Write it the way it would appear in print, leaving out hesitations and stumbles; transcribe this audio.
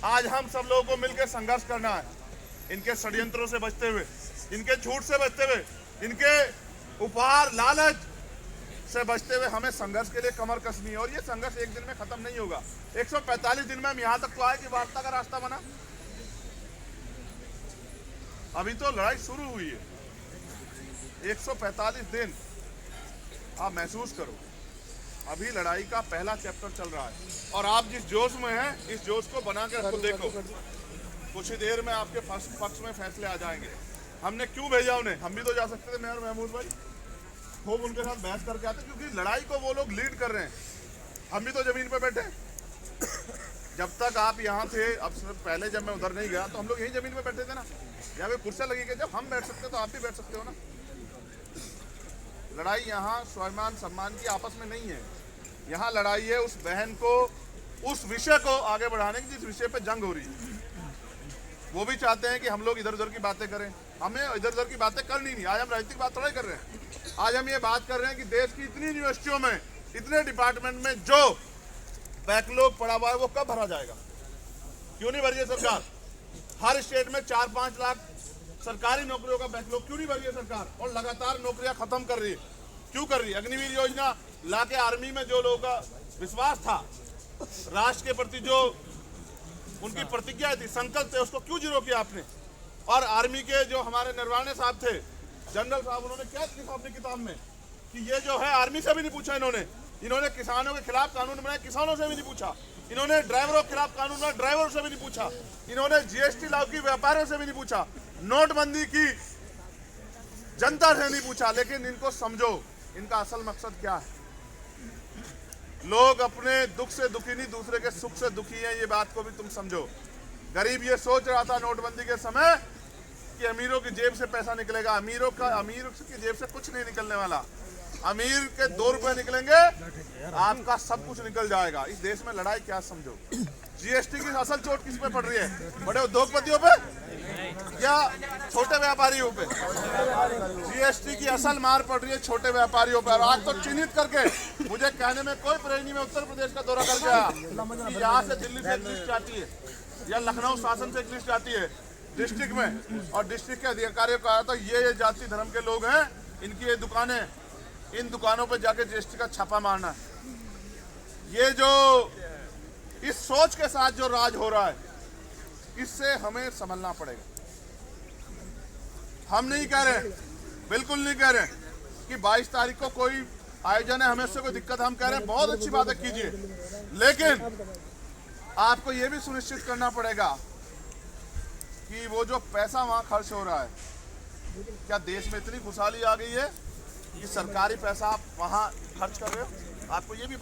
आज हम सब लोगों को मिलकर संघर्ष करना है, इनके षड्यंत्रों से बचते हुए, इनके झूठ से बचते हुए, इनके उपहार लालच से बचते हुए हमें संघर्ष के लिए कमर कसनी है। और ये संघर्ष एक दिन में खत्म नहीं होगा। 145 दिन में हम यहाँ तक तो आए कि वार्ता का रास्ता बना। अभी तो लड़ाई शुरू हुई है। 145 दिन आप महसूस करो, अभी लड़ाई का पहला चैप्टर चल रहा है और आप जिस जोश में हैं, इस जोश को बना के रखो। देखो कुछ ही देर में आपके पक्ष में फैसले आ जाएंगे। हमने क्यों भेजा उन्हें? हम भी तो जा सकते थे, मैं और महमूद भाई खूब उनके साथ बहस करके आते, क्योंकि लड़ाई को वो लोग लीड कर रहे हैं। हम भी तो जमीन पे बैठे। जब तक आप यहाँ थे, अब पहले जब मैं उधर नहीं गया तो हम लोग यही जमीन पे बैठे थे ना, यहाँ पे कुर्सियाँ लगी गई। जब हम बैठ सकते तो आप भी बैठ सकते हो ना। लड़ाई यहाँ स्वाभिमान सम्मान की आपस में नहीं है, यहाँ लड़ाई है उस बहन को, उस विषय को आगे बढ़ाने की जिस विषय पे जंग हो रही है। वो भी चाहते हैं कि हम लोग इधर उधर की बातें करें, हमें इधर उधर की बातें करनी नहीं। आज हम राजनीतिक बात थोड़ा ही कर रहे हैं, आज हम ये बात कर रहे हैं कि देश की इतनी यूनिवर्सिटियों में, इतने डिपार्टमेंट में जो बैकलॉग पड़ा हुआ है वो कब भरा जाएगा? क्यों नहीं भरी है सरकार? हर स्टेट में 4-5 लाख सरकारी नौकरियों का बैकलॉग क्यों नहीं भरी है सरकार? और लगातार नौकरियां खत्म कर रही है। क्यों कर रही है? अग्निवीर योजना लाके आर्मी में जो लोगों का विश्वास था, राष्ट्र के प्रति जो उनकी प्रतिज्ञा थी, संकल्प थे, उसको क्यों जीरो किया आपने? और आर्मी के जो हमारे नरवाने साहब थे, जनरल साहब, उन्होंने क्या लिखा अपनी किताब में कि ये जो है, आर्मी से भी नहीं पूछा इन्होंने किसानों के खिलाफ कानून बनाया, किसानों से भी नहीं पूछा। इन्होंने ड्राइवरों के खिलाफ कानून बनाया, ड्राइवरों से भी नहीं पूछा। इन्होंने जीएसटी लागू की, व्यापारियों से भी नहीं पूछा। नोटबंदी की, जनता से नहीं पूछा। लेकिन इनको समझो, इनका असल मकसद क्या है। लोग अपने दुख से दुखी नहीं, दूसरे के सुख से दुखी हैं, ये बात को भी तुम समझो। गरीब ये सोच रहा था नोटबंदी के समय कि अमीरों की जेब से पैसा निकलेगा। अमीर की जेब से कुछ नहीं निकलने वाला। अमीर के 2 रुपए निकलेंगे, आपका सब कुछ निकल जाएगा। इस देश में लड़ाई क्या समझो। जीएसटी की असल चोट किस पे पड़ रही है? बड़े उद्योगपतियों पे या छोटे व्यापारियों पे? जीएसटी की असल मार पड़ रही है छोटे व्यापारियों पर। आज तो चिन्हित करके मुझे कहने में कोई परेशानी में उत्तर प्रदेश का दौरा करके आया कि यहाँ से दिल्ली से एक लिस्ट आती है या लखनऊ शासन से एक लिस्ट आती है डिस्ट्रिक्ट में, और डिस्ट्रिक्ट के अधिकारियों को आया तो ये जाति धर्म के लोग हैं, इनकी ये दुकानें, इन दुकानों पर जाके जीएसटी का छापा मारना है। ये जो इस सोच के साथ जो राज हो रहा है, इससे हमें संभलना पड़ेगा। हम नहीं कह रहे, बिल्कुल नहीं कह रहे कि 22 तारीख को कोई आयोजन है, हमें उससे कोई दिक्कत। हम कह रहे हैं बहुत अच्छी बातें कीजिए, लेकिन आपको ये भी सुनिश्चित करना पड़ेगा कि वो जो पैसा वहां खर्च हो रहा है, क्या देश में इतनी खुशहाली आ गई है कि सरकारी पैसा आप वहां खर्च कर रहे हो? आपको ये भी